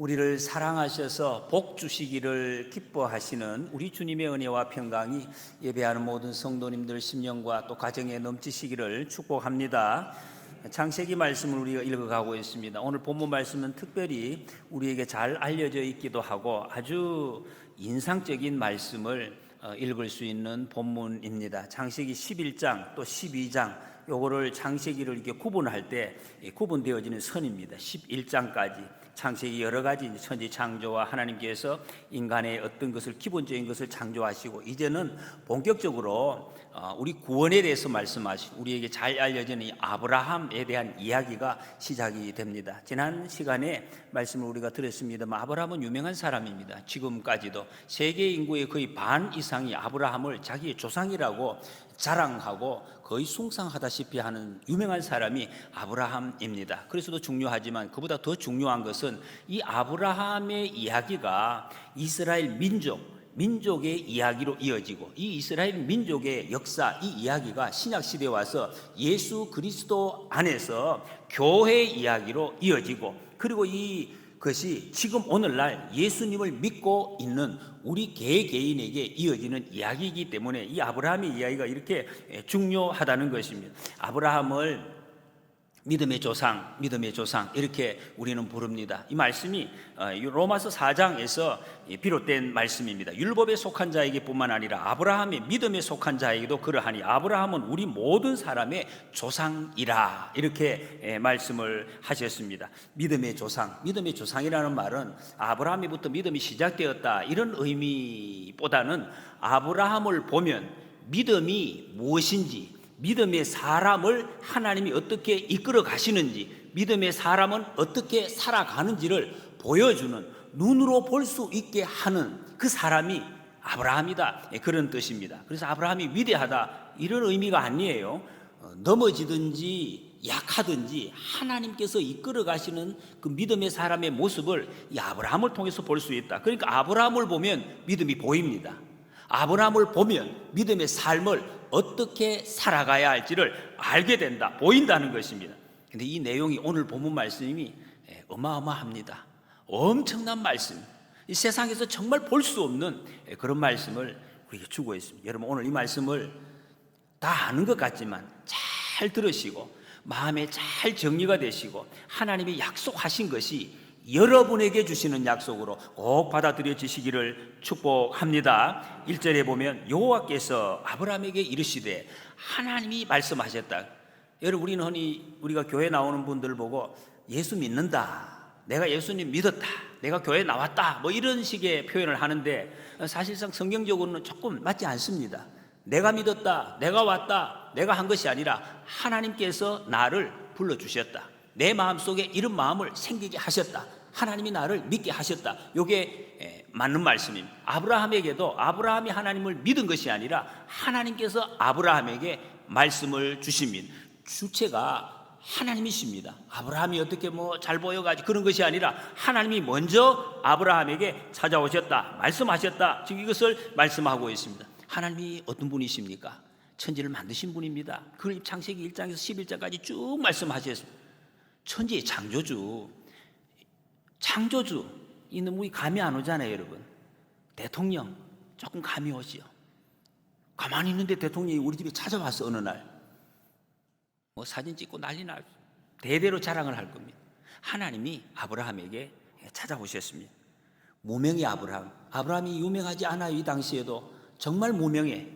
우리를 사랑하셔서 복 주시기를 기뻐하시는 우리 주님의 은혜와 평강이 예배하는 모든 성도님들 심령과 또 가정에 넘치시기를 축복합니다. 창세기 말씀을 우리가 읽어가고 있습니다. 오늘 본문 말씀은 특별히 우리에게 잘 알려져 있기도 하고 아주 인상적인 말씀을 읽을 수 있는 본문입니다. 창세기 11장 또 12장 요거를 창세기를 이렇게 구분할 때 구분되어지는 선입니다. 11장까지 창세기 여러 가지 천지 창조와 하나님께서 인간의 어떤 것을 기본적인 것을 창조하시고 이제는 본격적으로 우리 구원에 대해서 말씀하시고 우리에게 잘 알려지는 이 아브라함에 대한 이야기가 시작이 됩니다. 지난 시간에 말씀을 우리가 들었습니다만 아브라함은 유명한 사람입니다. 지금까지도 세계 인구의 거의 반 이상이 아브라함을 자기의 조상이라고 자랑하고 거의 숭상하다시피 하는 유명한 사람이 아브라함입니다. 그래서도 중요하지만 그보다 더 중요한 것은 이 아브라함의 이야기가 이스라엘 민족의 이야기로 이어지고 이 이스라엘 민족의 역사, 이 이야기가 신약시대에 와서 예수 그리스도 안에서 교회의 이야기로 이어지고 그리고 이것이 지금 오늘날 예수님을 믿고 있는 우리 개개인에게 이어지는 이야기이기 때문에 이 아브라함의 이야기가 이렇게 중요하다는 것입니다. 아브라함을 믿음의 조상 이렇게 우리는 부릅니다. 이 말씀이 로마서 4장에서 비롯된 말씀입니다. 율법에 속한 자에게 뿐만 아니라 아브라함의 믿음에 속한 자에게도 그러하니 아브라함은 우리 모든 사람의 조상이라 이렇게 말씀을 하셨습니다. 믿음의 조상이라는 말은 아브라함이부터 믿음이 시작되었다 이런 의미보다는 아브라함을 보면 믿음이 무엇인지, 믿음의 사람을 하나님이 어떻게 이끌어 가시는지, 믿음의 사람은 어떻게 살아가는지를 보여주는, 눈으로 볼 수 있게 하는 그 사람이 아브라함이다, 그런 뜻입니다. 그래서 아브라함이 위대하다 이런 의미가 아니에요. 넘어지든지 약하든지 하나님께서 이끌어 가시는 그 믿음의 사람의 모습을 이 아브라함을 통해서 볼 수 있다. 그러니까 아브라함을 보면 믿음이 보입니다. 아브라함을 보면 믿음의 삶을 어떻게 살아가야 할지를 알게 된다, 보인다는 것입니다. 근데 이 내용이 오늘 본문 말씀이 어마어마합니다. 엄청난 말씀, 이 세상에서 정말 볼 수 없는 그런 말씀을 우리에게 주고 있습니다. 여러분 오늘 이 말씀을 다 아는 것 같지만 잘 들으시고 마음에 잘 정리가 되시고 하나님이 약속하신 것이 여러분에게 주시는 약속으로 꼭 받아들여지시기를 축복합니다. 1절에 보면 여호와께서 아브라함에게 이르시되, 하나님이 말씀하셨다. 여러분 우리는 흔히 우리가 교회 나오는 분들을 보고 예수 믿는다, 내가 예수님 믿었다, 내가 교회 나왔다 뭐 이런 식의 표현을 하는데 사실상 성경적으로는 조금 맞지 않습니다. 내가 믿었다, 내가 왔다, 내가 한 것이 아니라 하나님께서 나를 불러주셨다, 내 마음속에 이런 마음을 생기게 하셨다, 하나님이 나를 믿게 하셨다. 이게 맞는 말씀입니다. 아브라함에게도 아브라함이 하나님을 믿은 것이 아니라 하나님께서 아브라함에게 말씀을 주십니다. 주체가 하나님이십니다. 아브라함이 어떻게 잘 보여가지고 그런 것이 아니라 하나님이 먼저 아브라함에게 찾아오셨다, 말씀하셨다. 지금 이것을 말씀하고 있습니다. 하나님이 어떤 분이십니까? 천지를 만드신 분입니다. 그걸 창세기 1장에서 11장까지 쭉 말씀하셨습니다. 천지의 창조주 이는 우리 감이 안 오잖아요. 여러분 대통령 조금 감이 오지요. 가만히 있는데 대통령이 우리 집에 찾아왔어. 어느 날 사진 찍고 난리 날 대대로 자랑을 할 겁니다. 하나님이 아브라함에게 찾아오셨습니다. 무명의 아브라함이 유명하지 않아요. 이 당시에도 정말 무명해.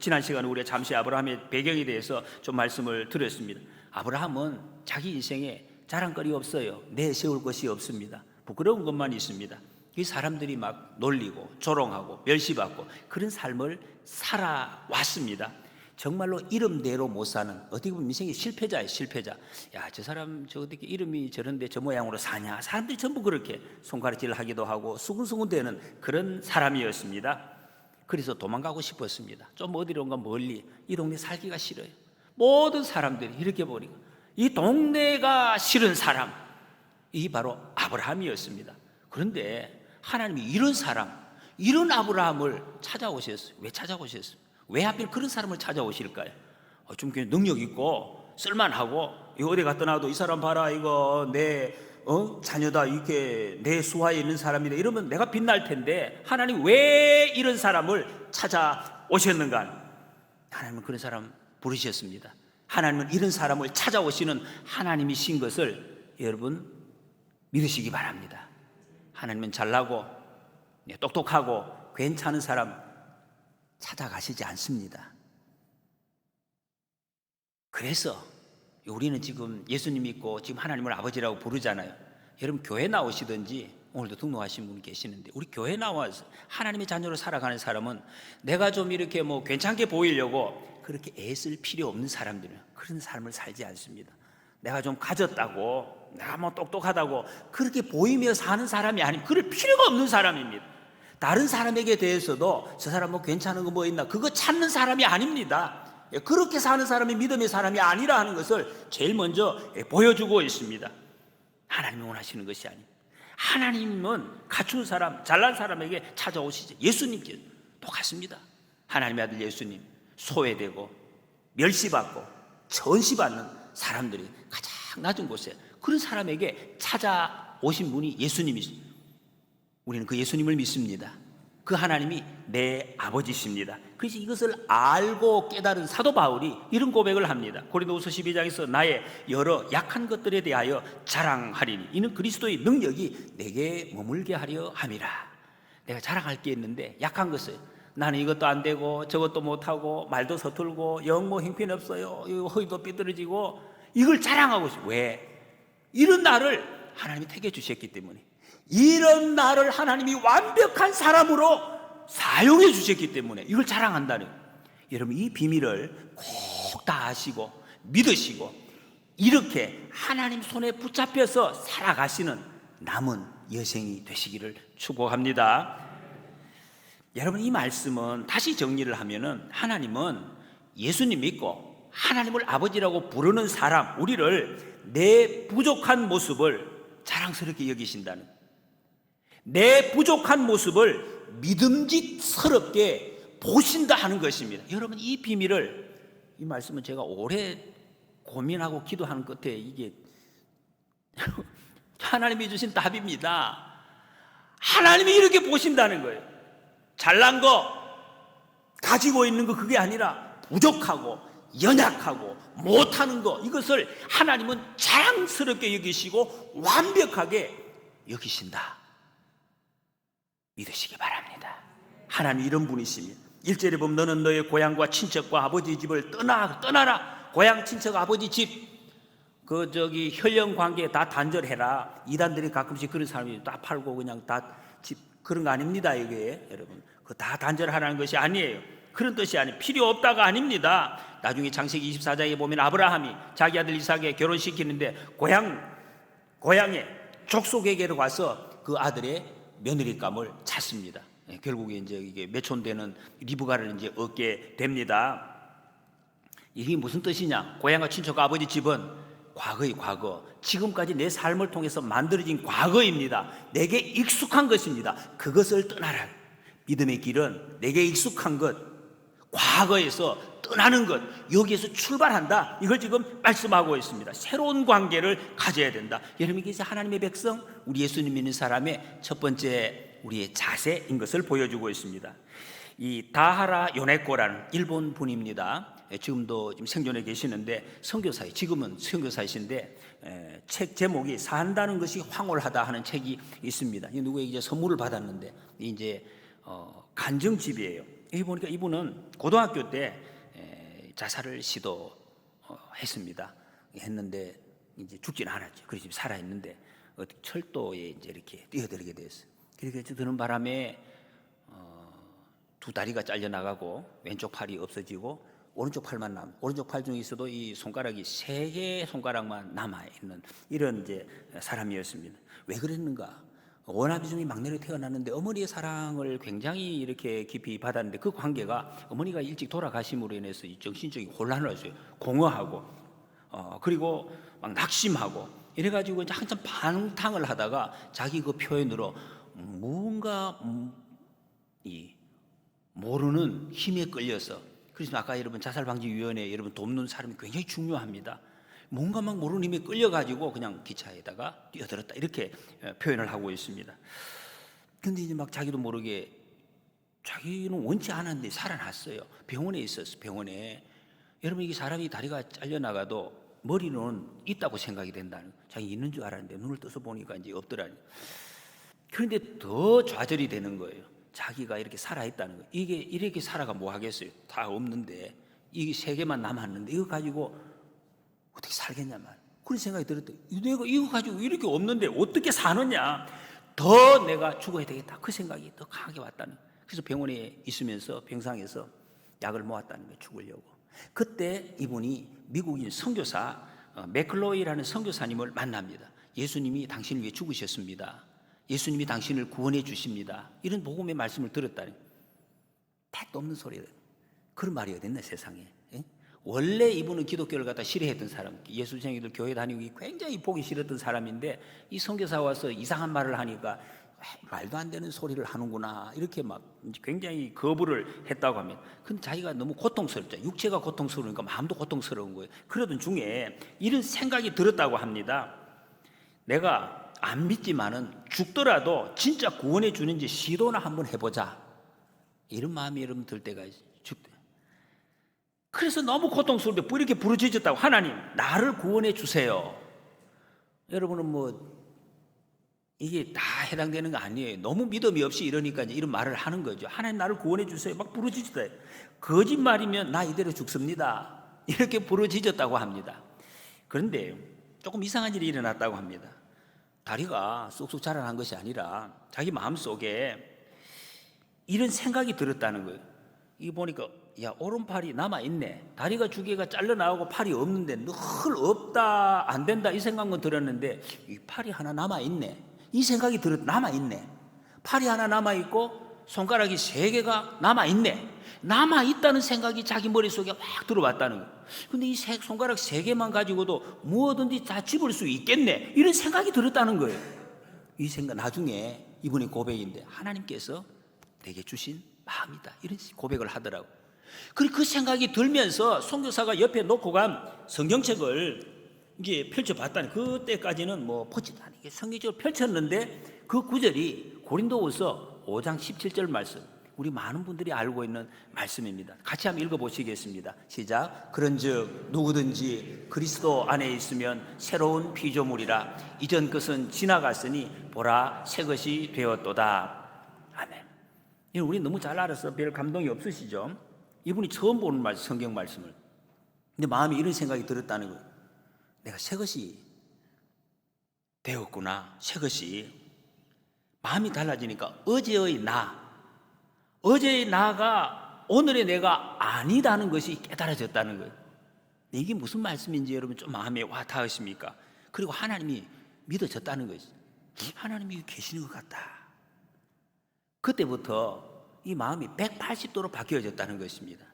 지난 시간에 우리가 잠시 아브라함의 배경에 대해서 좀 말씀을 드렸습니다. 아브라함은 자기 인생에 자랑거리가 없어요. 내세울 것이 없습니다. 부끄러운 것만 있습니다. 이 사람들이 막 놀리고 조롱하고 멸시받고 그런 삶을 살아왔습니다. 정말로 이름대로 못 사는, 어떻게 보면 인생의 실패자예요. 실패자. 야, 저 사람 저 어떻게 이름이 저런데 저 모양으로 사냐. 사람들이 전부 그렇게 손가락질을 하기도 하고 수근수근대는 그런 사람이었습니다. 그래서 도망가고 싶었습니다. 좀 어디론가 멀리, 이 동네 살기가 싫어요. 모든 사람들이 이렇게 보니까 이 동네가 싫은 사람, 이 바로 아브라함이었습니다. 그런데 하나님이 이런 사람, 이런 아브라함을 찾아오셨어요. 왜 찾아오셨어요? 왜 하필 그런 사람을 찾아오실까요? 좀 능력 있고 쓸만하고 이거 어디 갔다 놔도 이 사람 봐라, 이거 내 자녀다, 이렇게 내 수하에 있는 사람이다 이러면 내가 빛날 텐데 하나님 왜 이런 사람을 찾아오셨는가? 하나님은 그런 사람 부르셨습니다. 하나님은 이런 사람을 찾아오시는 하나님이신 것을 여러분 믿으시기 바랍니다. 하나님은 잘나고 똑똑하고 괜찮은 사람 찾아가시지 않습니다. 그래서 우리는 지금 예수님 믿고 지금 하나님을 아버지라고 부르잖아요. 여러분 교회 나오시든지 오늘도 등록하신 분 계시는데 우리 교회 나와서 하나님의 자녀로 살아가는 사람은 내가 좀 이렇게 괜찮게 보이려고 그렇게 애쓸 필요 없는 사람들은 그런 삶을 살지 않습니다. 내가 좀 가졌다고 내가 똑똑하다고 그렇게 보이며 사는 사람이 아니면 그럴 필요가 없는 사람입니다. 다른 사람에게 대해서도 저 사람 괜찮은 거 있나 그거 찾는 사람이 아닙니다. 그렇게 사는 사람이 믿음의 사람이 아니라 하는 것을 제일 먼저 보여주고 있습니다. 하나님이 원하시는 것이 아닙니다. 하나님은 갖춘 사람, 잘난 사람에게 찾아오시죠. 예수님께 똑같습니다. 하나님의 아들 예수님 소외되고 멸시받고 전시받는 사람들이 가장 낮은 곳에 그런 사람에게 찾아오신 분이 예수님이십니다. 우리는 그 예수님을 믿습니다. 그 하나님이 내 아버지십니다. 그래서 이것을 알고 깨달은 사도 바울이 이런 고백을 합니다. 고린도후서 12장에서 나의 여러 약한 것들에 대하여 자랑하리니 이는 그리스도의 능력이 내게 머물게 하려 함이라. 내가 자랑할 게 있는데 약한 것을 나는 이것도 안 되고 저것도 못하고 말도 서툴고 영 형편없어요. 허리도 삐뚤어지고 이걸 자랑하고 있어요. 왜? 이런 나를 하나님이 택해 주셨기 때문에 이런 나를 하나님이 완벽한 사람으로 사용해 주셨기 때문에 이걸 자랑한다는 거예요. 여러분 이 비밀을 꼭 다 아시고 믿으시고 이렇게 하나님 손에 붙잡혀서 살아가시는 남은 여생이 되시기를 축복합니다. 여러분 이 말씀은 다시 정리를 하면은 하나님은 예수님 믿고 하나님을 아버지라고 부르는 사람 우리를 내 부족한 모습을 자랑스럽게 여기신다는 거예요. 내 부족한 모습을 믿음직스럽게 보신다 하는 것입니다. 여러분 이 비밀을 이 말씀은 제가 오래 고민하고 기도하는 끝에 이게 하나님이 주신 답입니다. 하나님이 이렇게 보신다는 거예요. 잘난 거 가지고 있는 거 그게 아니라 부족하고 연약하고 못하는 거 이것을 하나님은 자랑스럽게 여기시고 완벽하게 여기신다. 믿으시기 바랍니다. 하나님 이런 분이십니다. 1절에 보면 너는 너의 고향과 친척과 아버지 집을 떠나라. 고향 친척 아버지 집 혈연 관계 다 단절해라. 이단들이 가끔씩 그런 사람이 다 팔고 그냥 다 집 그런 거 아닙니다. 이게 여러분 그 다 단절하라는 것이 아니에요. 그런 뜻이 아니에요. 필요 없다가 아닙니다. 나중에 창세기 24장에 보면 아브라함이 자기 아들 이삭에 결혼시키는데 고향에 족속에게로 가서 그 아들의 며느리감을 찾습니다. 결국에 이제 이게 매촌되는 리브가를 이제 얻게 됩니다. 이게 무슨 뜻이냐? 고향과 친척 아버지 집은 과거의 과거, 지금까지 내 삶을 통해서 만들어진 과거입니다. 내게 익숙한 것입니다. 그것을 떠나라. 믿음의 길은 내게 익숙한 것, 과거에서 떠나는 것, 여기에서 출발한다. 이걸 지금 말씀하고 있습니다. 새로운 관계를 가져야 된다. 여러분 이게 하나님의 백성, 우리 예수님 믿는 사람의 첫 번째 우리의 자세인 것을 보여주고 있습니다. 이 다하라 요네코라는 일본 분입니다. 지금도 생존해 계시는데 선교사예요. 지금은 선교사이신데 책 제목이 산다는 것이 황홀하다 하는 책이 있습니다. 누구에게 이제 선물을 받았는데 이제 간증집이에요. 여기 보니까 이분은 고등학교 때 자살을 시도했습니다. 했는데 이제 죽지는 않았죠. 그래서 살아 있는데 철도에 이제 이렇게 뛰어들게 됐어요. 그렇게 드는 바람에 두 다리가 잘려 나가고 왼쪽 팔이 없어지고 오른쪽 팔만 오른쪽 팔 중에서도 이 손가락이 3개 손가락만 남아 있는 이런 이제 사람이었습니다. 왜 그랬는가? 원아비 중에 막내로 태어났는데 어머니의 사랑을 굉장히 이렇게 깊이 받았는데 그 관계가 어머니가 일찍 돌아가심으로 인해서 이 정신적인 혼란을 했어요. 공허하고 그리고 막 낙심하고 이래가지고 이제 한참 반탕을 하다가 자기 그 표현으로 뭔가 이 모르는 힘에 끌려서 그래서 아까 여러분 자살방지위원회 여러분 돕는 사람이 굉장히 중요합니다. 뭔가 막 모르는 힘에 끌려가지고 그냥 기차에다가 뛰어들었다 이렇게 표현을 하고 있습니다. 근데 이제 막 자기도 모르게 자기는 원치 않았는데 살아났어요. 병원에 있었어. 병원에. 여러분, 이게 사람이 다리가 잘려나가도 머리는 있다고 생각이 된다는, 자기 있는 줄 알았는데 눈을 떠서 보니까 이제 없더라니. 그런데 더 좌절이 되는 거예요. 자기가 이렇게 살아있다는 거예요. 이게 이렇게 살아가 뭐 하겠어요. 다 없는데 이게 3개만 남았는데 이거 가지고 어떻게 살겠냐 말. 그런 생각이 들었대. 내가 이거 가지고 이렇게 없는데 어떻게 사느냐. 더 내가 죽어야 되겠다. 그 생각이 더 강하게 왔다는 거예요. 그래서 병원에 있으면서 병상에서 약을 모았다는 거예요. 죽으려고. 그때 이분이 미국인 선교사 맥클로이라는 선교사님을 만납니다. 예수님이 당신을 위해 죽으셨습니다. 예수님이 당신을 구원해 주십니다. 이런 복음의 말씀을 들었다는 거예요. 택도 없는 소리예요. 그런 말이 어딨나 세상에. 예? 원래 이분은 기독교를 갖다 싫어했던 사람, 예수쟁이들 교회 다니기 굉장히 보기 싫었던 사람인데 이 선교사 와서 이상한 말을 하니까 말도 안 되는 소리를 하는구나 이렇게 막 굉장히 거부를 했다고 합니다. 근데 자기가 너무 고통스럽죠. 육체가 고통스러우니까 마음도 고통스러운 거예요. 그러던 중에 이런 생각이 들었다고 합니다. 내가 안 믿지만은 죽더라도 진짜 구원해 주는지 시도나 한번 해보자. 이런 마음이 여러분 들 때가 죽대. 그래서 너무 고통스러운데 이렇게 부르짖었다고. 하나님, 나를 구원해 주세요. 여러분은 뭐 이게 다 해당되는 거 아니에요. 너무 믿음이 없이 이러니까 이제 이런 말을 하는 거죠. 하나님, 나를 구원해 주세요. 막 부르짖었다. 거짓말이면 나 이대로 죽습니다. 이렇게 부르짖었다고 합니다. 그런데 조금 이상한 일이 일어났다고 합니다. 다리가 쑥쑥 자라난 것이 아니라 자기 마음속에 이런 생각이 들었다는 거예요. 이거 보니까 야, 오른팔이 남아있네. 다리가 2개가 잘려나오고 팔이 없는데 늘 없다, 안 된다 이 생각은 들었는데 이 팔이 하나 남아있네. 이 생각이 남아있네. 팔이 하나 남아있고 손가락이 3개가 남아있네. 남아있다는 생각이 자기 머릿속에 확 들어왔다는 거예요. 근데 이 손가락 3개만 가지고도 무엇든지 다 집을 수 있겠네. 이런 생각이 들었다는 거예요. 이 생각 나중에 이분의 고백인데 하나님께서 내게 주신 마음이다. 이런 고백을 하더라고요. 그리고 그 생각이 들면서 선교사가 옆에 놓고 간 성경책을 이게 펼쳐봤다니, 그때까지는 뭐 보지도 않게 성경책을 펼쳤는데 그 구절이 고린도후서 5장 17절 말씀, 우리 많은 분들이 알고 있는 말씀입니다. 같이 한번 읽어보시겠습니다. 시작. 그런즉 누구든지 그리스도 안에 있으면 새로운 피조물이라. 이전 것은 지나갔으니 보라 새 것이 되었도다. 아멘. 우리 너무 잘 알아서 별 감동이 없으시죠? 이분이 처음 보는 성경 말씀을. 근데 마음에 이런 생각이 들었다는 거예요. 내가 새 것이 되었구나. 새 것이. 마음이 달라지니까 어제의 나가 오늘의 내가 아니다는 것이 깨달아졌다는 거예요. 이게 무슨 말씀인지 여러분 좀 마음에 와 닿으십니까? 그리고 하나님이 믿어졌다는 것이. 하나님이 계시는 것 같다. 그때부터 이 마음이 180도로 바뀌어졌다는 것입니다.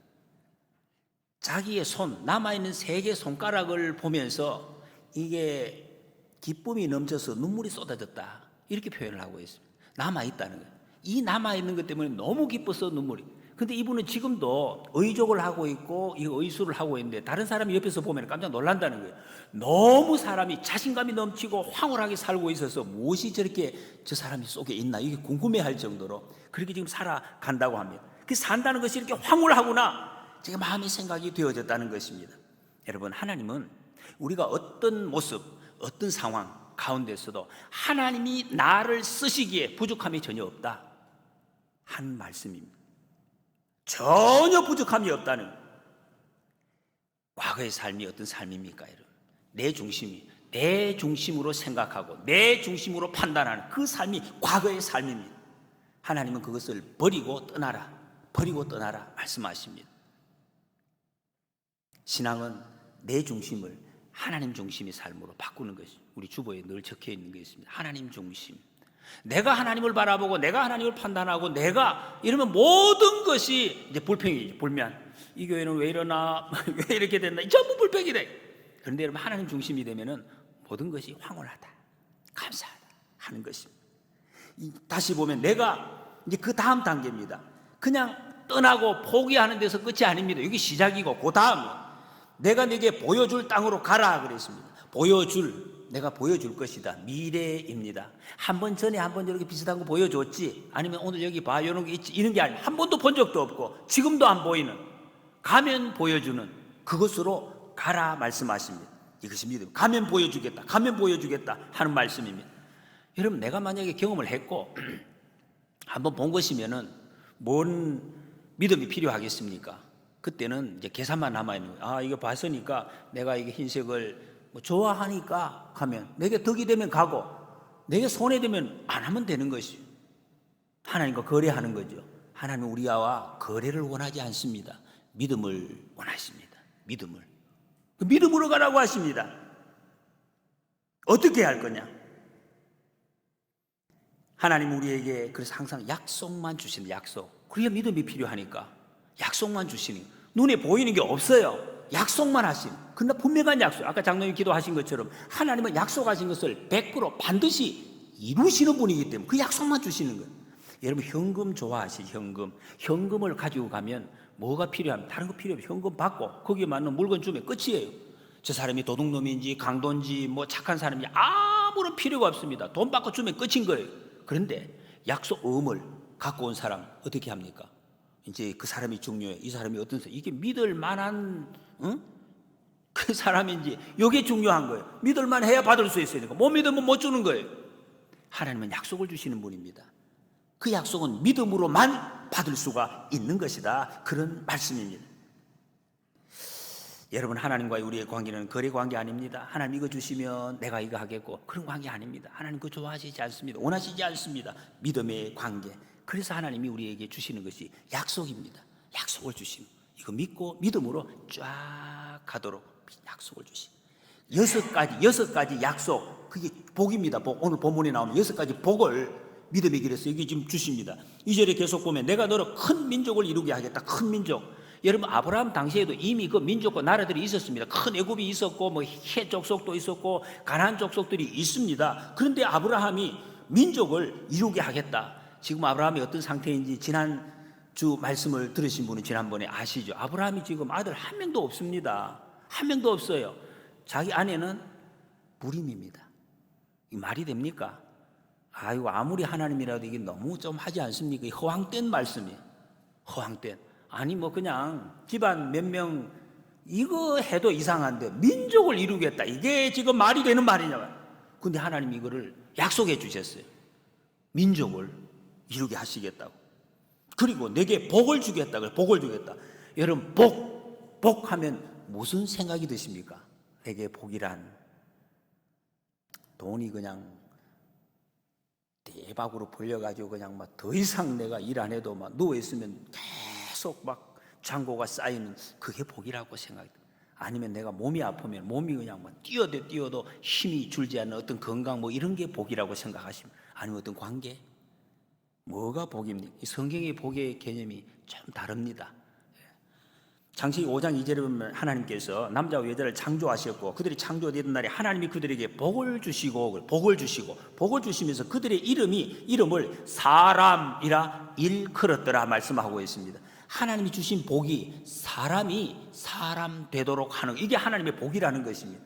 자기의 손, 남아있는 3개 손가락을 보면서 이게 기쁨이 넘쳐서 눈물이 쏟아졌다. 이렇게 표현을 하고 있습니다. 남아있다는 거예요. 이 남아있는 것 때문에 너무 기뻐서 눈물이. 근데 이분은 지금도 의족을 하고 있고 이 의수를 하고 있는데 다른 사람이 옆에서 보면 깜짝 놀란다는 거예요. 너무 사람이 자신감이 넘치고 황홀하게 살고 있어서 무엇이 저렇게 저 사람이 속에 있나 이게 궁금해할 정도로 그렇게 지금 살아간다고 합니다. 그 산다는 것이 이렇게 황홀하구나. 제가 마음의 생각이 되어졌다는 것입니다. 여러분, 하나님은 우리가 어떤 모습, 어떤 상황 가운데서도 하나님이 나를 쓰시기에 부족함이 전혀 없다 한 말씀입니다. 전혀 부족함이 없다는. 과거의 삶이 어떤 삶입니까, 여러분? 내 중심으로 생각하고 내 중심으로 판단하는 그 삶이 과거의 삶입니다. 하나님은 그것을 버리고 떠나라 말씀하십니다. 신앙은 내 중심을 하나님 중심의 삶으로 바꾸는 것이 우리 주보에 늘 적혀 있는 게 있습니다. 하나님 중심. 내가 하나님을 바라보고 내가 하나님을 판단하고 내가 이러면 모든 것이 이제 불평이죠. 불면. 이 교회는 왜 이러나 왜 이렇게 됐나 전부 불평이래. 그런데 여러분, 하나님 중심이 되면은 모든 것이 황홀하다, 감사하다 하는 것입니다. 다시 보면 내가 이제 그 다음 단계입니다. 그냥 떠나고 포기하는 데서 끝이 아닙니다. 이게 시작이고 그 다음 내가 네게 보여줄 땅으로 가라 그랬습니다. 내가 보여줄 것이다. 미래입니다. 한 번 전에 한 번 이렇게 비슷한 거 보여줬지, 아니면 오늘 여기 봐 이런 게 있지, 이런 게 아니라 한 번도 본 적도 없고 지금도 안 보이는, 가면 보여주는 그것으로 가라 말씀하십니다. 이것이 믿음. 가면 보여주겠다, 가면 보여주겠다 하는 말씀입니다. 여러분, 내가 만약에 경험을 했고 한번 본 것이면은 뭔 믿음이 필요하겠습니까? 그때는 이제 계산만 남아있는 거예요. 아, 이거 봤으니까 내가 이게 흰색을 좋아하니까 가면, 내게 덕이 되면 가고, 내게 손해되면 안 하면 되는 것이요. 하나님과 거래하는 거죠. 하나님은 우리와 거래를 원하지 않습니다. 믿음을 원하십니다. 믿음을. 그 믿음으로 가라고 하십니다. 어떻게 할 거냐? 하나님 우리에게 그래서 항상 약속만 주시는, 약속. 그래야 믿음이 필요하니까 약속만 주시는, 눈에 보이는 게 없어요. 약속만 하신, 그러나 분명한 약속. 아까 장로님 기도하신 것처럼 하나님은 약속하신 것을 100% 반드시 이루시는 분이기 때문에 그 약속만 주시는 거예요. 여러분, 현금 좋아하시죠? 현금을 가지고 가면 뭐가 필요하면 다른 거 필요 없어요. 현금 받고 거기에 맞는 물건 주면 끝이에요. 저 사람이 도둑놈인지 강도인지 뭐 착한 사람인지 아무런 필요가 없습니다. 돈 받고 주면 끝인 거예요. 그런데 약속 어음을 갖고 온 사람 어떻게 합니까? 이제 그 사람이 중요해. 이 사람이 어떤 사람, 이게 믿을 만한 그 사람인지, 이게 중요한 거예요. 믿을만 해야 받을 수 있으니까. 못 믿으면 못 주는 거예요. 하나님은 약속을 주시는 분입니다. 그 약속은 믿음으로만 받을 수가 있는 것이다, 그런 말씀입니다. 여러분, 하나님과의 우리의 관계는 거래 관계 아닙니다. 하나님 이거 주시면 내가 이거 하겠고, 그런 관계 아닙니다. 하나님 그거 좋아하시지 않습니다. 원하시지 않습니다. 믿음의 관계. 그래서 하나님이 우리에게 주시는 것이 약속입니다. 약속을 주시는, 이거 믿고 믿음으로 쫙 가도록 약속을 주시. 6가지 약속, 그게 복입니다. 복. 오늘 본문에 나오는 6가지 복을 믿음의 길에서 여기 지금 주십니다. 2절에 계속 보면 내가 너로 큰 민족을 이루게 하겠다. 큰 민족. 여러분, 아브라함 당시에도 이미 그 민족과 나라들이 있었습니다. 큰 애굽이 있었고, 뭐 헷 족속도 있었고, 가나안 족속들이 있습니다. 그런데 아브라함이 민족을 이루게 하겠다. 지금 아브라함이 어떤 상태인지 지난 주 말씀을 들으신 분은 지난번에 아시죠? 아브라함이 지금 아들 한 명도 없습니다. 한 명도 없어요. 자기 아내는 무림입니다. 이 말이 됩니까? 아이고, 아무리 하나님이라도 이게 너무 좀 하지 않습니까? 허황된 말씀이에요. 허황된. 아니 뭐 그냥 집안 몇 명 이거 해도 이상한데 민족을 이루겠다, 이게 지금 말이 되는 말이냐. 근데 하나님이 이거를 약속해 주셨어요. 민족을 이루게 하시겠다고. 그리고 내게 복을 주겠다. 복을 주겠다. 여러분, 복하면 무슨 생각이 드십니까? 내게 복이란 돈이 그냥 대박으로 벌려가지고 그냥 막 더 이상 내가 일 안 해도 막 누워있으면 계속 막 잔고가 쌓이는, 그게 복이라고 생각해요. 아니면 내가 몸이 아프면 몸이 그냥 막 뛰어도 힘이 줄지 않는 어떤 건강, 뭐 이런 게 복이라고 생각하시면, 아니면 어떤 관계, 뭐가 복입니까? 이 성경의 복의 개념이 좀 다릅니다. 창세기 5장 2절에 보면 하나님께서 남자와 여자를 창조하셨고, 그들이 창조되던 날에 하나님이 그들에게 복을 주시고 복을 주시면서 그들의 이름을 사람이라 일컬었더라 말씀하고 있습니다. 하나님이 주신 복이 사람이 사람 되도록 하는, 이게 하나님의 복이라는 것입니다.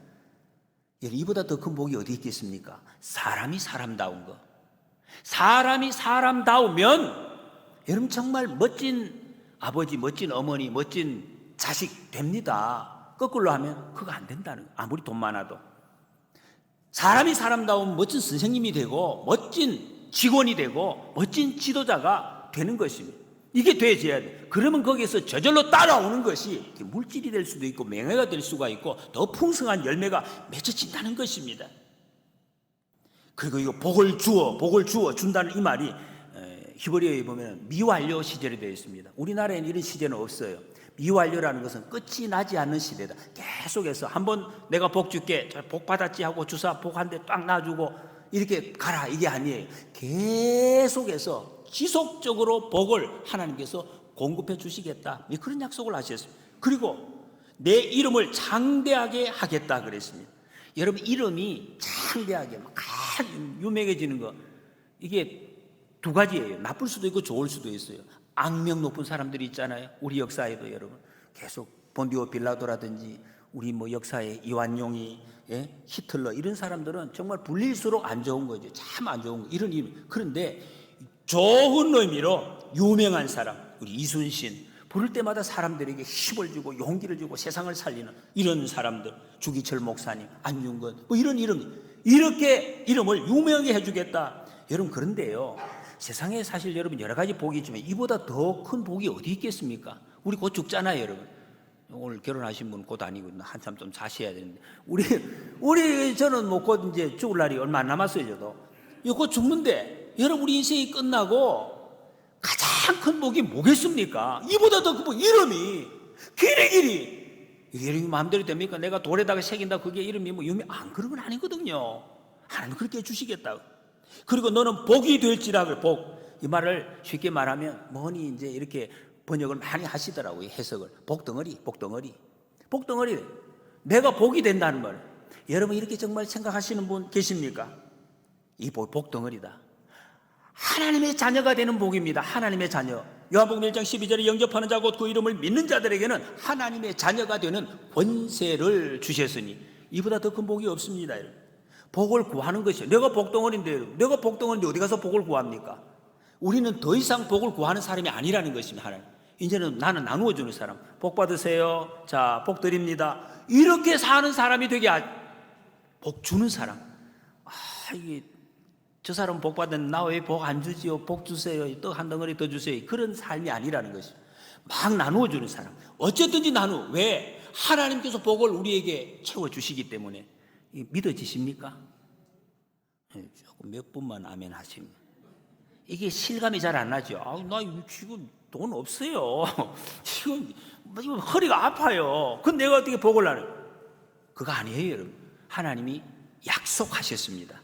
이보다 더 큰 복이 어디 있겠습니까? 사람이 사람다운 거. 사람이 사람다우면 여러분 정말 멋진 아버지, 멋진 어머니, 멋진 자식 됩니다. 거꾸로 하면 그거 안 된다는 거예요. 아무리 돈 많아도. 사람이 사람다우면 멋진 선생님이 되고, 멋진 직원이 되고, 멋진 지도자가 되는 것입니다. 이게 돼져야 돼. 그러면 거기에서 저절로 따라오는 것이 물질이 될 수도 있고, 명예가 될 수가 있고, 더 풍성한 열매가 맺어진다는 것입니다. 그리고 이거 복을 주어 준다는 이 말이 히브리어에 보면 미완료 시절이 되어 있습니다. 우리나라에는 이런 시제는 없어요. 미완료라는 것은 끝이 나지 않는 시대다. 계속해서 한번 내가 복 줄게, 복 받았지 하고 주사 복 한 대 딱 놔주고 이렇게 가라, 이게 아니에요. 계속해서 지속적으로 복을 하나님께서 공급해 주시겠다, 그런 약속을 하셨습니다. 그리고 내 이름을 창대하게 하겠다 그랬습니다. 여러분, 이름이 창대하게 막 유명해지는 거, 이게 두 가지예요. 나쁠 수도 있고 좋을 수도 있어요. 악명 높은 사람들이 있잖아요. 우리 역사에도 여러분 계속 본디오 빌라도라든지 우리 뭐 역사에 이완용이, 히틀러 이런 사람들은 정말 불릴수록 안 좋은 거죠. 참 안 좋은 거. 이런 이름. 그런데 좋은 의미로 유명한 사람, 우리 이순신 부를 때마다 사람들에게 힘을 주고 용기를 주고 세상을 살리는 이런 사람들, 주기철 목사님, 안중근 뭐 이런 이름, 이렇게 이름을 유명하게 해주겠다. 여러분, 그런데요, 세상에 사실 여러분 여러 가지 복이 있지만 이보다 더 큰 복이 어디 있겠습니까? 우리 곧 죽잖아요, 여러분. 오늘 결혼하신 분 곧 아니고 한참 좀 사셔야 되는데, 저는 뭐 곧 이제 죽을 날이 얼마 안 남았어요. 저도 곧 죽는데, 여러분, 우리 인생이 끝나고 가장 큰 복이 뭐겠습니까? 이보다 더 큰 복, 이름이 길이 이름이 마음대로 됩니까? 내가 돌에다가 새긴다 그게 이름이 뭐 유명, 안 그런 건 아니거든요. 하나님 그렇게 해주시겠다. 그리고 너는 복이 될지라. 그래, 복. 이 말을 쉽게 말하면 뭐니 이제 이렇게 번역을 많이 하시더라고요. 해석을. 복덩어리. 내가 복이 된다는 말. 여러분, 이렇게 정말 생각하시는 분 계십니까? 이 복덩어리다. 하나님의 자녀가 되는 복입니다. 하나님의 자녀. 요한복음 1장 12절에 영접하는 자 곧 그 이름을 믿는 자들에게는 하나님의 자녀가 되는 권세를 주셨으니, 이보다 더 큰 복이 없습니다. 복을 구하는 것이요. 내가 복덩어리인데 어디 가서 복을 구합니까? 우리는 더 이상 복을 구하는 사람이 아니라는 것입니다. 하나님, 이제는 나는 나누어주는 사람. 복 받으세요. 자, 복 드립니다. 이렇게 사는 사람이 되게, 복 주는 사람. 이게 저 사람 복 받았는데 나 왜 복 안 주지요? 복 주세요. 또 한 덩어리 더 주세요. 그런 삶이 아니라는 것이죠. 막 나누어주는 사람. 어쨌든지 왜? 하나님께서 복을 우리에게 채워주시기 때문에. 믿어지십니까? 조금 몇 분만 아멘 하십니다. 이게 실감이 잘 안 나죠. 나 지금 돈 없어요. 지금 허리가 아파요. 그럼 내가 어떻게 복을 나눠요? 그거 아니에요, 여러분. 하나님이 약속하셨습니다.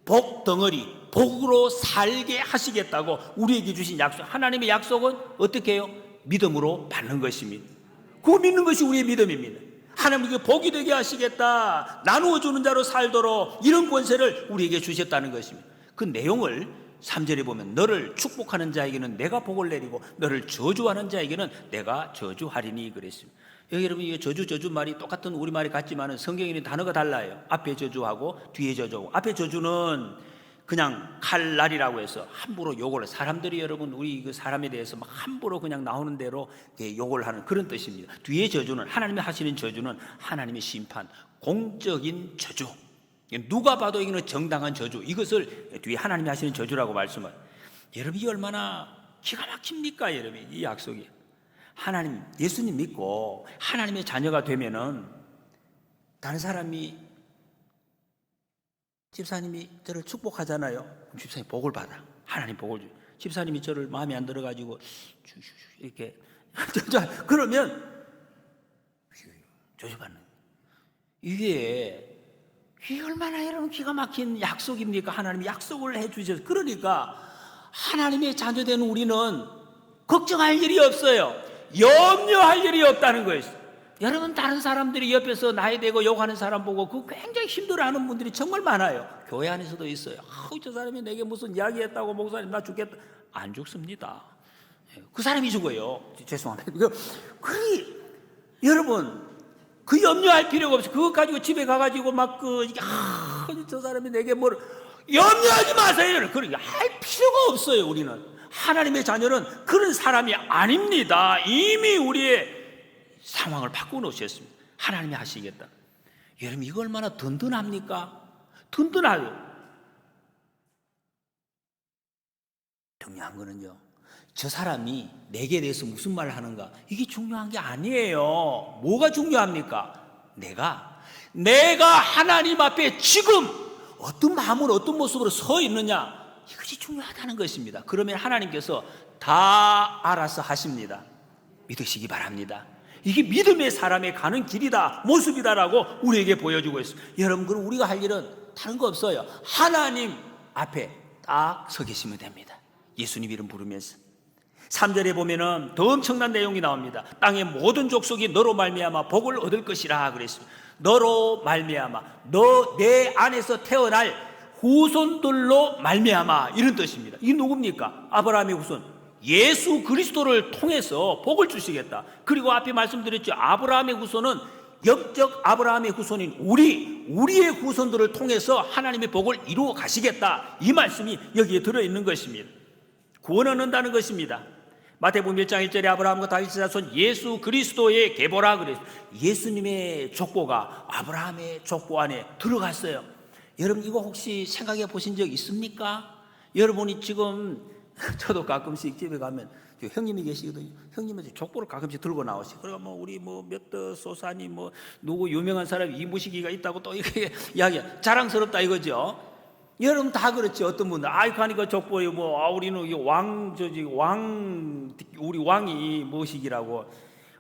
복 덩어리, 복으로 살게 하시겠다고 우리에게 주신 약속. 하나님의 약속은 어떻게 해요? 믿음으로 받는 것입니다. 그거 믿는 것이 우리의 믿음입니다. 하나님께 복이 되게 하시겠다, 나누어 주는 자로 살도록 이런 권세를 우리에게 주셨다는 것입니다. 그 내용을 3절에 보면 너를 축복하는 자에게는 내가 복을 내리고 너를 저주하는 자에게는 내가 저주하리니 그랬습니다. 여기 여러분, 이게 저주 말이 똑같은 우리말이 같지만 성경에는 단어가 달라요. 앞에 저주하고 뒤에 저주하고. 앞에 저주는 그냥 칼날이라고 해서 함부로 욕을, 사람들이 여러분 우리 그 사람에 대해서 막 함부로 그냥 나오는 대로 욕을 하는 그런 뜻입니다. 뒤에 저주는, 하나님이 하시는 저주는 하나님의 심판, 공적인 저주, 누가 봐도 이거는 정당한 저주, 이것을 뒤에 하나님이 하시는 저주라고 말씀을. 여러분, 이 얼마나 기가 막힙니까? 여러분, 이 약속이. 하나님, 예수님 믿고 하나님의 자녀가 되면은 다른 사람이, 집사님이 저를 축복하잖아요. 그럼 집사님 복을 받아. 하나님 복을 줘. 집사님이 저를 마음에 안 들어가지고 이렇게 그러면 저주받는. 이게 얼마나 여러분 기가 막힌 약속입니까? 하나님이 약속을 해주셔서. 그러니까 하나님의 자녀된 우리는 걱정할 일이 없어요. 염려할 일이 없다는 거예요. 여러분, 다른 사람들이 옆에서 나이 되고 욕하는 사람 보고 그 굉장히 힘들어하는 분들이 정말 많아요. 교회 안에서도 있어요. 저 사람이 내게 무슨 이야기했다고, 목사님 나 죽겠다. 안 죽습니다. 그 사람이 죽어요. 죄송합니다. 여러분, 그 염려할 필요가 없어요. 그거 가지고 집에 가가지고 막 저 사람이 내게 뭘, 염려하지 마세요. 그렇게 할 필요가 없어요. 우리는 하나님의 자녀는 그런 사람이 아닙니다. 이미 우리의 상황을 바꿔놓으셨습니다. 하나님이 하시겠다. 여러분, 이거 얼마나 든든합니까? 든든하죠. 중요한 거는요, 저 사람이 내게 대해서 무슨 말을 하는가, 이게 중요한 게 아니에요. 뭐가 중요합니까? 내가 하나님 앞에 지금 어떤 마음으로, 어떤 모습으로 서 있느냐, 이것이 중요하다는 것입니다. 그러면 하나님께서 다 알아서 하십니다. 믿으시기 바랍니다. 이게 믿음의 사람의 가는 길이다, 모습이다라고 우리에게 보여주고 있습니다. 여러분, 그럼 우리가 할 일은 다른 거 없어요. 하나님 앞에 딱 서 계시면 됩니다. 예수님 이름 부르면서. 3절에 보면은 더 엄청난 내용이 나옵니다. 땅의 모든 족속이 너로 말미암아 복을 얻을 것이라 그랬습니다. 너로 말미암아, 내 안에서 태어날 후손들로 말미암아, 이런 뜻입니다. 이 누굽니까? 아브라함의 후손, 예수 그리스도를 통해서 복을 주시겠다. 그리고 앞에 말씀드렸죠. 아브라함의 후손은 영적 아브라함의 후손인 우리의 후손들을 통해서 하나님의 복을 이루어 가시겠다. 이 말씀이 여기에 들어있는 것입니다. 구원 얻는다는 것입니다. 마태복음 1장 1절에 아브라함과 다윗의 자손 예수 그리스도의 계보라 그랬어요. 예수님의 족보가 아브라함의 족보 안에 들어갔어요. 여러분 이거 혹시 생각해 보신 적 있습니까? 여러분이 지금 저도 가끔씩 집에 가면 형님이 계시거든요. 형님은 족보를 가끔씩 들고 나오시고, 그러니까 뭐 우리 뭐 몇더 소사니 뭐 누구 유명한 사람이 이무식이가 있다고 또 이렇게 이야기 자랑스럽다 이거죠. 여러분 다 그렇지. 어떤 분들 아이고 하니까 족보에 뭐 우리는 우리 왕이 무식이라고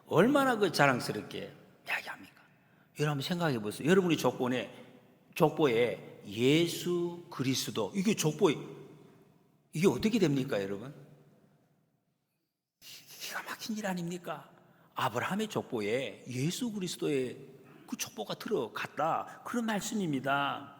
얼마나 그 자랑스럽게 이야기합니까? 여러분 한번 생각해 보세요. 여러분이 족보에 예수 그리스도 이게 족보에 이게 어떻게 됩니까, 여러분? 기가 막힌 일 아닙니까? 아브라함의 족보에 예수 그리스도의 그 족보가 들어갔다. 그런 말씀입니다.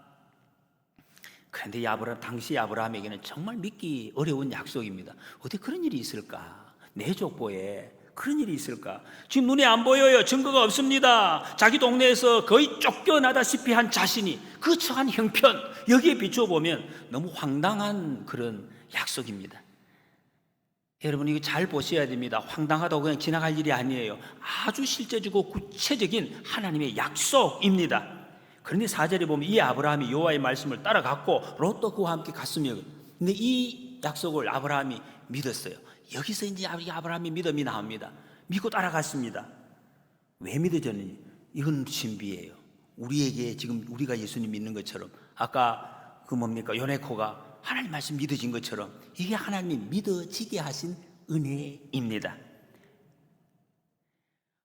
그런데 당시 아브라함에게는 정말 믿기 어려운 약속입니다. 어떻게 그런 일이 있을까? 내 족보에 그런 일이 있을까? 지금 눈에 안 보여요. 증거가 없습니다. 자기 동네에서 거의 쫓겨나다시피 한 자신이 그 처한 형편, 여기에 비추어 보면 너무 황당한 그런 약속입니다. 여러분 이거 잘 보셔야 됩니다. 황당하다고 그냥 지나갈 일이 아니에요. 아주 실제적이고 구체적인 하나님의 약속입니다. 그런데 4절에 보면 이 아브라함이 여호와의 말씀을 따라갔고 롯도 그와 함께 갔으며, 근데 이 약속을 아브라함이 믿었어요. 여기서 이제 아브라함의 믿음이 나옵니다. 믿고 따라갔습니다. 왜 믿어졌느냐? 이건 신비예요. 우리에게 지금 우리가 예수님 믿는 것처럼 아까 그 뭡니까? 요네코가 하나님 말씀 믿어진 것처럼 이게 하나님이 믿어지게 하신 은혜입니다.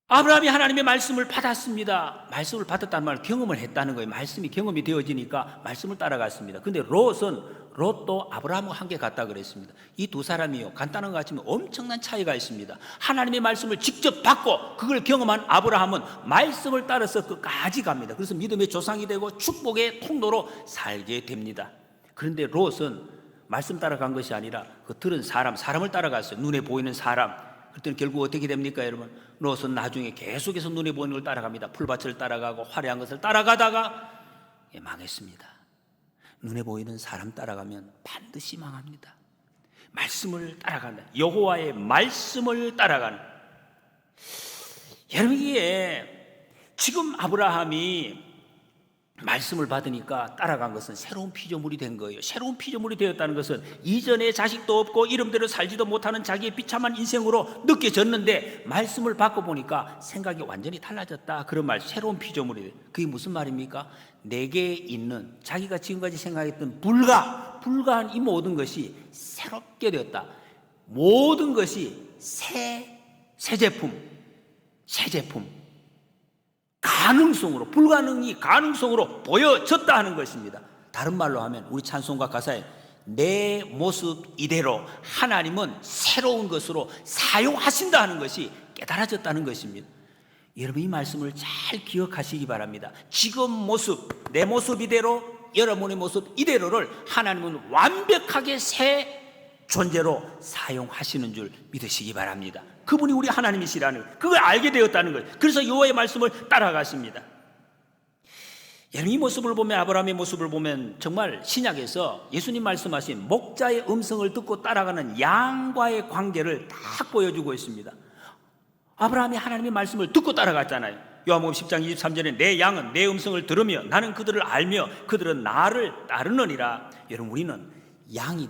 아브라함이 하나님의 말씀을 받았습니다. 말씀을 받았다는 말은 경험을 했다는 거예요. 말씀이 경험이 되어지니까 말씀을 따라갔습니다. 근데 롯도 아브라함과 함께 갔다 그랬습니다. 이 두 사람이요, 간단한 것 같지만 엄청난 차이가 있습니다. 하나님의 말씀을 직접 받고 그걸 경험한 아브라함은 말씀을 따라서 끝까지 갑니다. 그래서 믿음의 조상이 되고 축복의 통로로 살게 됩니다. 그런데 롯은 말씀 따라간 것이 아니라 그 들은 사람을 따라갔어요. 눈에 보이는 사람. 그때는 결국 어떻게 됩니까, 여러분? 롯은 나중에 계속해서 눈에 보이는 걸 따라갑니다. 풀밭을 따라가고 화려한 것을 따라가다가 망했습니다. 눈에 보이는 사람 따라가면 반드시 망합니다. 말씀을 따라간다. 여호와의 말씀을 따라가는. 여러분 이게 지금 아브라함이 말씀을 받으니까 따라간 것은 새로운 피조물이 된 거예요. 새로운 피조물이 되었다는 것은 이전에 자식도 없고 이름대로 살지도 못하는 자기의 비참한 인생으로 느껴졌는데 말씀을 받고 보니까 생각이 완전히 달라졌다. 그런 말, 새로운 피조물이 돼요. 그게 무슨 말입니까? 내게 있는 자기가 지금까지 생각했던 불가한 이 모든 것이 새롭게 되었다. 모든 것이 새 제품 가능성으로, 불가능이 가능성으로 보여졌다 하는 것입니다. 다른 말로 하면 우리 찬송가 가사에 내 모습 이대로 하나님은 새로운 것으로 사용하신다 하는 것이 깨달아졌다는 것입니다. 여러분 이 말씀을 잘 기억하시기 바랍니다. 지금 모습, 내 모습 이대로, 여러분의 모습 이대로를 하나님은 완벽하게 새 존재로 사용하시는 줄 믿으시기 바랍니다. 그분이 우리 하나님이시라는 그걸 알게 되었다는 거예요. 그래서 여호와의 말씀을 따라갔습니다. 여러분 이 모습을 보면, 아브라함의 모습을 보면 정말 신약에서 예수님 말씀하신 목자의 음성을 듣고 따라가는 양과의 관계를 딱 보여주고 있습니다. 아브라함이 하나님의 말씀을 듣고 따라갔잖아요. 요한복음 10장 23절에 내 양은 내 음성을 들으며 나는 그들을 알며 그들은 나를 따르느니라. 여러분 우리는 양이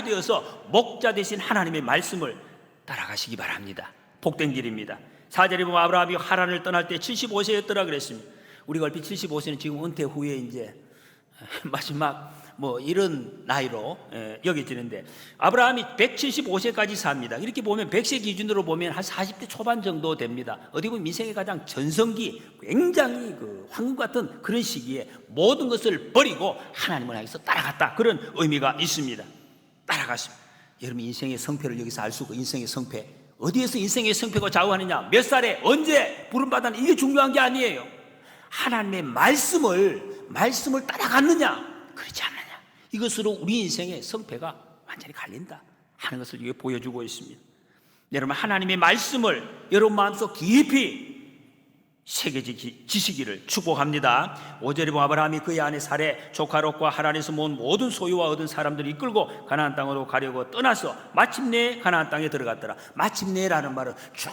되어서 목자 되신 하나님의 말씀을 따라가시기 바랍니다. 복된 길입니다. 4절에 보면 아브라함이 하란을 떠날 때 75세였더라 그랬습니다. 우리가 얼핏 75세는 지금 은퇴 후에 이제 마지막 이런 나이로 여겨지는데 아브라함이 175세까지 삽니다. 이렇게 보면 100세 기준으로 보면 한 40대 초반 정도 됩니다. 어디 보면 인생의 가장 전성기, 굉장히 황금 같은 그런 시기에 모든 것을 버리고 하나님을 향해서 따라갔다. 그런 의미가 있습니다. 따라갔습니다. 여러분 인생의 성패를 여기서 알 수 있고, 인생의 성패 어디에서 인생의 성패가 좌우하느냐, 몇 살에 언제 부름받았느냐, 이게 중요한 게 아니에요. 하나님의 말씀을 따라갔느냐, 그렇지 않느냐, 이것으로 우리 인생의 성패가 완전히 갈린다. 하는 것을 이게 보여주고 있습니다. 여러분, 하나님의 말씀을 여러분 마음속 깊이 새겨지시기를 축복합니다. 5절에 보면 아브라함이 그의 아내 사레 조카 롯과 하란에서 모은 모든 소유와 얻은 사람들을 이끌고 가나안 땅으로 가려고 떠나서 마침내 가나안 땅에 들어갔더라. 마침내라는 말은 쭉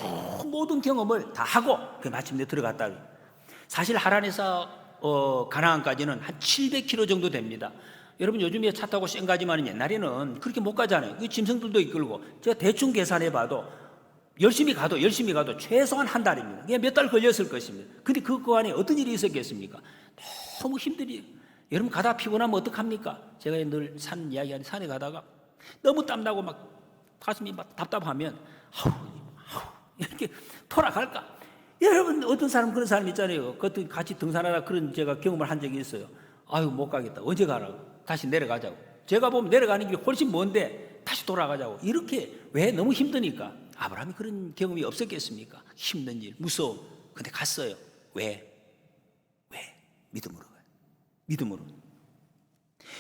모든 경험을 다 하고 그 마침내 들어갔다. 사실 하란에서 가나안까지는 한 700km 정도 됩니다. 여러분, 요즘에 차 타고 쌩가지만 옛날에는 그렇게 못 가잖아요. 그 짐승들도 이끌고. 제가 대충 계산해 봐도 열심히 가도 최소한 한 달입니다. 그냥 몇 달 걸렸을 것입니다. 근데 그 안에 어떤 일이 있었겠습니까? 너무 힘들이. 여러분, 가다 피곤하면 어떡합니까? 제가 늘 산 이야기하는 산에 가다가 너무 땀나고 막 가슴이 막 답답하면 이렇게 돌아갈까? 여러분, 어떤 사람 그런 사람 있잖아요. 그것도 같이 등산하다 그런 제가 경험을 한 적이 있어요. 아유, 못 가겠다. 언제 가라고? 다시 내려가자고. 제가 보면 내려가는 길이 훨씬 먼데 다시 돌아가자고. 이렇게 왜? 너무 힘드니까. 아브라함이 그런 경험이 없었겠습니까? 힘든 일, 무서움. 근데 갔어요. 왜? 믿음으로 가요. 믿음으로.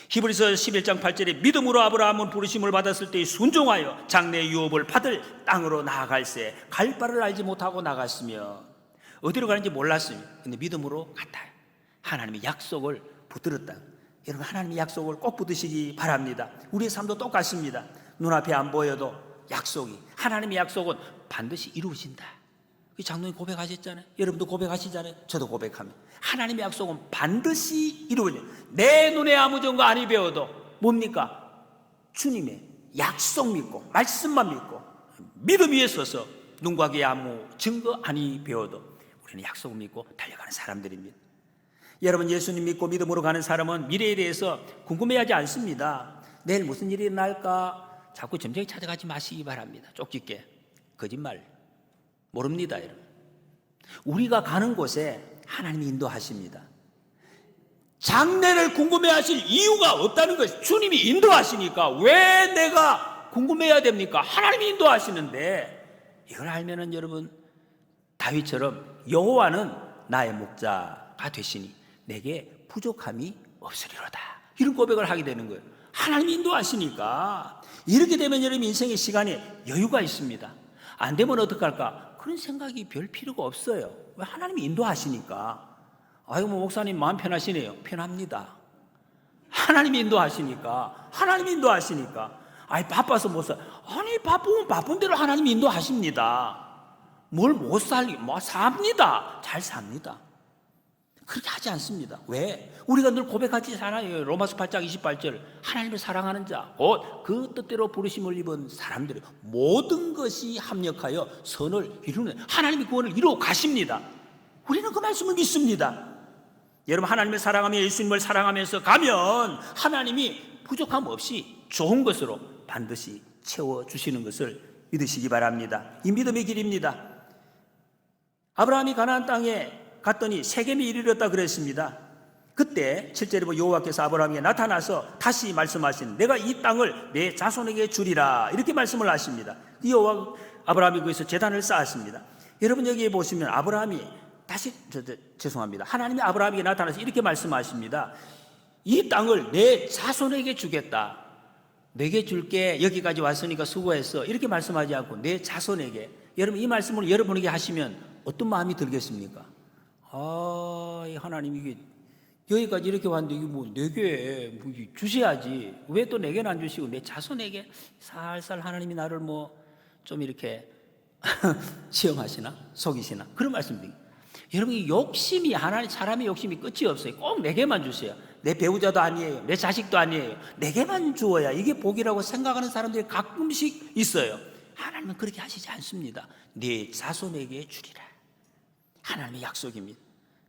히브리서 11장 8절에 믿음으로 아브라함은 부르심을 받았을 때 순종하여 장래 유업을 받을 땅으로 나아갈새 갈 바를 알지 못하고 나갔으며 어디로 가는지 몰랐으며 근데 믿음으로 갔다. 하나님의 약속을 붙들었다. 여러분, 하나님의 약속을 꼭 붙드시기 바랍니다. 우리의 삶도 똑같습니다. 눈앞에 안 보여도 약속이, 하나님의 약속은 반드시 이루어진다. 장로님 고백하셨잖아요. 여러분도 고백하시잖아요. 저도 고백합니다. 하나님의 약속은 반드시 이루어져요. 내 눈에 아무 증거 아니 배워도 뭡니까? 주님의 약속 믿고 말씀만 믿고 믿음 위에 서서 눈과 귀에 아무 증거 아니 배워도 우리는 약속을 믿고 달려가는 사람들입니다. 여러분, 예수님 믿고 믿음으로 가는 사람은 미래에 대해서 궁금해하지 않습니다. 내일 무슨 일이 날까 자꾸 점쟁이 찾아가지 마시기 바랍니다. 쪽집게 거짓말 모릅니다. 여러분, 우리가 가는 곳에 하나님이 인도하십니다. 장래를 궁금해하실 이유가 없다는 것이 주님이 인도하시니까 왜 내가 궁금해야 됩니까? 하나님이 인도하시는데 이걸 알면은 여러분, 다윗처럼 여호와는 나의 목자가 되시니 내게 부족함이 없으리로다, 이런 고백을 하게 되는 거예요. 하나님이 인도하시니까. 이렇게 되면 여러분 인생의 시간에 여유가 있습니다. 안 되면 어떡할까? 그런 생각이 별 필요가 없어요. 왜? 하나님이 인도하시니까. 아이고, 뭐 목사님 마음 편하시네요. 편합니다. 하나님이 인도하시니까. 아니, 바빠서 못 살. 아니, 바쁘면 바쁜 대로 하나님이 인도하십니다. 뭘 못 살리, 뭐 삽니다. 잘 삽니다. 그렇게 하지 않습니다. 왜? 우리가 늘 고백하잖아요. 로마서 8장 28절 하나님을 사랑하는 자 곧 그 뜻대로 부르심을 입은 사람들이 모든 것이 합력하여 선을 이루는, 하나님이 구원을 이루어 가십니다. 우리는 그 말씀을 믿습니다. 여러분, 하나님을 사랑하며 예수님을 사랑하면서 가면 하나님이 부족함 없이 좋은 것으로 반드시 채워주시는 것을 믿으시기 바랍니다. 이 믿음의 길입니다. 아브라함이 가나안 땅에 갔더니 세겜에 이르렀다 그랬습니다. 그때 7절에 여호와께서 아브라함에게 나타나서 다시 말씀하신 내가 이 땅을 내 자손에게 주리라, 이렇게 말씀을 하십니다. 아브라함이 거기서 제단을 쌓았습니다. 여러분, 여기에 보시면 아브라함이 죄송합니다. 하나님이 아브라함에게 나타나서 이렇게 말씀하십니다. 이 땅을 내 자손에게 주겠다. 내게 줄게. 여기까지 왔으니까 수고했어. 이렇게 말씀하지 않고 내 자손에게. 여러분, 이 말씀을 여러분에게 하시면 어떤 마음이 들겠습니까? 하나님, 이게 여기까지 이렇게 왔는데 이게 뭐 내게 주셔야지. 왜 또 내게는 안 주시고 내 자손에게 살살 하나님이 나를 뭐 좀 이렇게 시험하시나 속이시나, 그런 말씀입니다. 여러분, 이 욕심이, 하나님, 사람의 욕심이 끝이 없어요. 꼭 내게만 주세요. 내 배우자도 아니에요. 내 자식도 아니에요. 내게만 주어야 이게 복이라고 생각하는 사람들이 가끔씩 있어요. 하나님은 그렇게 하시지 않습니다. 네 자손에게 주리라. 하나님의 약속입니다.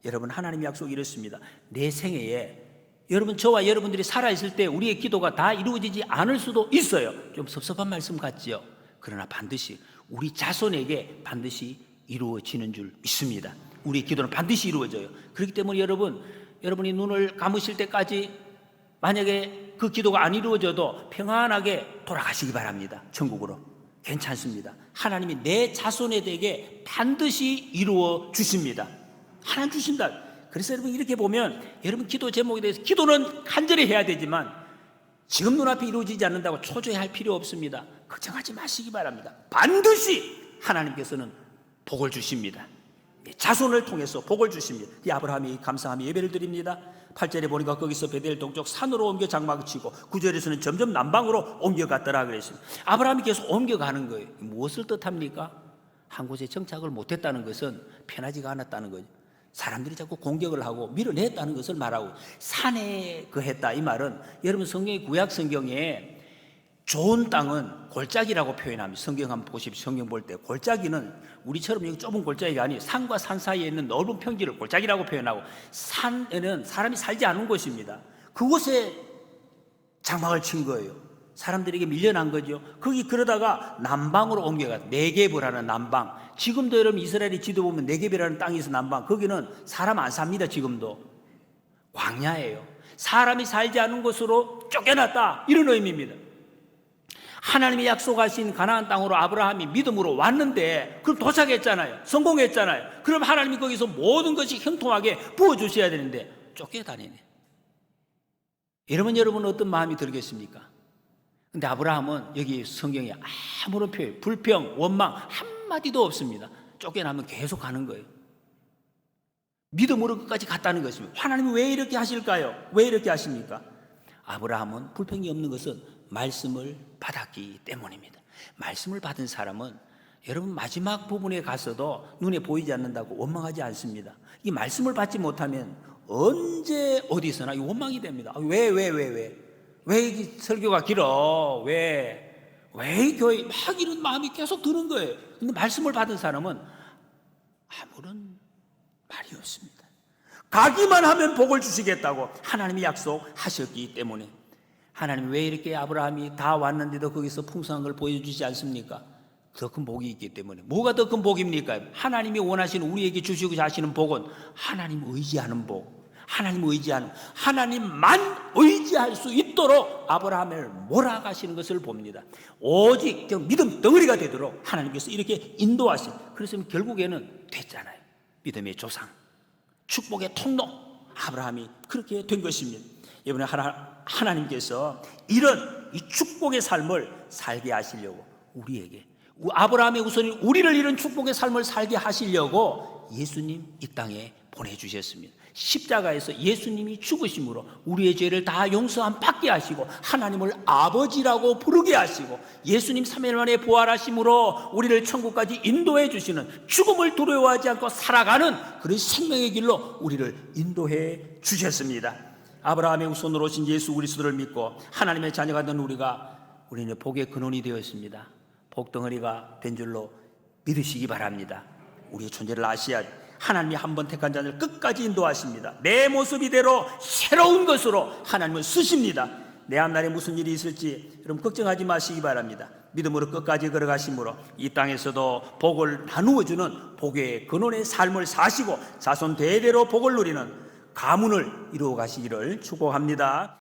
여러분, 하나님의 약속이 이렇습니다. 내 생애에 여러분, 저와 여러분들이 살아있을 때 우리의 기도가 다 이루어지지 않을 수도 있어요. 좀 섭섭한 말씀 같지요. 그러나 반드시 우리 자손에게 반드시 이루어지는 줄 믿습니다. 우리의 기도는 반드시 이루어져요. 그렇기 때문에 여러분이 눈을 감으실 때까지 만약에 그 기도가 안 이루어져도 평안하게 돌아가시기 바랍니다. 천국으로. 괜찮습니다. 하나님이 내 자손에게 반드시 이루어 주십니다. 하나님 주신다. 그래서 여러분, 이렇게 보면 여러분 기도 제목에 대해서 기도는 간절히 해야 되지만 지금 눈앞에 이루어지지 않는다고 초조해할 필요 없습니다. 걱정하지 마시기 바랍니다. 반드시 하나님께서는 복을 주십니다. 자손을 통해서 복을 주십니다. 이 아브라함이 감사하며 예배를 드립니다. 8절에 보니까 거기서 베델 동쪽 산으로 옮겨 장막을 치고 9절에서는 점점 남방으로 옮겨갔더라 그랬습니다. 아브라함이 계속 옮겨가는 거예요. 무엇을 뜻합니까? 한 곳에 정착을 못했다는 것은 편하지가 않았다는 거죠. 사람들이 자꾸 공격을 하고 밀어냈다는 것을 말하고 산에 거했다 이 말은 여러분 성경의 구약 성경에 좋은 땅은 골짜기라고 표현합니다. 성경 한번 보십시오. 성경 볼 때 골짜기는 우리처럼 여기 좁은 골짜기가 아니에요. 산과 산 사이에 있는 넓은 평지를 골짜기라고 표현하고 산에는 사람이 살지 않은 곳입니다. 그곳에 장막을 친 거예요. 사람들에게 밀려난 거죠. 거기 그러다가 남방으로 옮겨가 네게브라는 남방. 지금도 여러분 이스라엘의 지도 보면 네게브라는 땅이 있어 남방. 거기는 사람 안 삽니다. 지금도 광야예요. 사람이 살지 않은 곳으로 쫓겨났다 이런 의미입니다. 하나님이 약속하신 가나안 땅으로 아브라함이 믿음으로 왔는데 그럼 도착했잖아요. 성공했잖아요. 그럼 하나님이 거기서 모든 것이 형통하게 부어주셔야 되는데 쫓겨다니네. 여러분은 어떤 마음이 들겠습니까? 근데 아브라함은 여기 성경에 아무런 표현, 불평, 원망 한마디도 없습니다. 쫓겨나면 계속 가는 거예요. 믿음으로 끝까지 갔다는 것입니다. 하나님이 왜 이렇게 하실까요? 왜 이렇게 하십니까? 아브라함은 불평이 없는 것은 말씀을 받았기 때문입니다. 말씀을 받은 사람은 여러분 마지막 부분에 가서도 눈에 보이지 않는다고 원망하지 않습니다. 이 말씀을 받지 못하면 언제 어디서나 이 원망이 됩니다. 왜 이 설교가 길어? 왜 이 교회 막 이런 마음이 계속 드는 거예요. 근데 말씀을 받은 사람은 아무런 말이 없습니다. 가기만 하면 복을 주시겠다고 하나님이 약속하셨기 때문에 하나님 왜 이렇게 아브라함이 다 왔는데도 거기서 풍성한 걸 보여주지 않습니까? 더 큰 복이 있기 때문에. 뭐가 더 큰 복입니까? 하나님이 원하시는 우리에게 주시고 하시는 복은 하나님 의지하는 복, 하나님 의지하는, 하나님만 의지할 수 있도록 아브라함을 몰아가시는 것을 봅니다. 오직 믿음 덩어리가 되도록 하나님께서 이렇게 인도하신, 그래서 결국에는 됐잖아요. 믿음의 조상, 축복의 통로 아브라함이 그렇게 된 것입니다. 이번에 하나님께서 이런 이 축복의 삶을 살게 하시려고 우리에게, 아브라함의 우선인 우리를 이런 축복의 삶을 살게 하시려고 예수님 이 땅에 보내주셨습니다. 십자가에서 예수님이 죽으심으로 우리의 죄를 다 용서함 받게 하시고 하나님을 아버지라고 부르게 하시고 예수님 3일 만에 부활하심으로 우리를 천국까지 인도해 주시는, 죽음을 두려워하지 않고 살아가는 그런 생명의 길로 우리를 인도해 주셨습니다. 아브라함의 후손으로 오신 예수 그리스도를 믿고 하나님의 자녀가 된 우리는 복의 근원이 되었습니다. 복덩어리가 된 줄로 믿으시기 바랍니다. 우리의 존재를 아셔야 하나님이 한 번 택한 자를 끝까지 인도하십니다. 내 모습 이대로 새로운 것으로 하나님을 쓰십니다. 내 앞날에 무슨 일이 있을지 여러분 걱정하지 마시기 바랍니다. 믿음으로 끝까지 걸어가심으로 이 땅에서도 복을 나누어주는 복의 근원의 삶을 사시고 자손 대대로 복을 누리는 가문을 이루어 가시기를 축복합니다.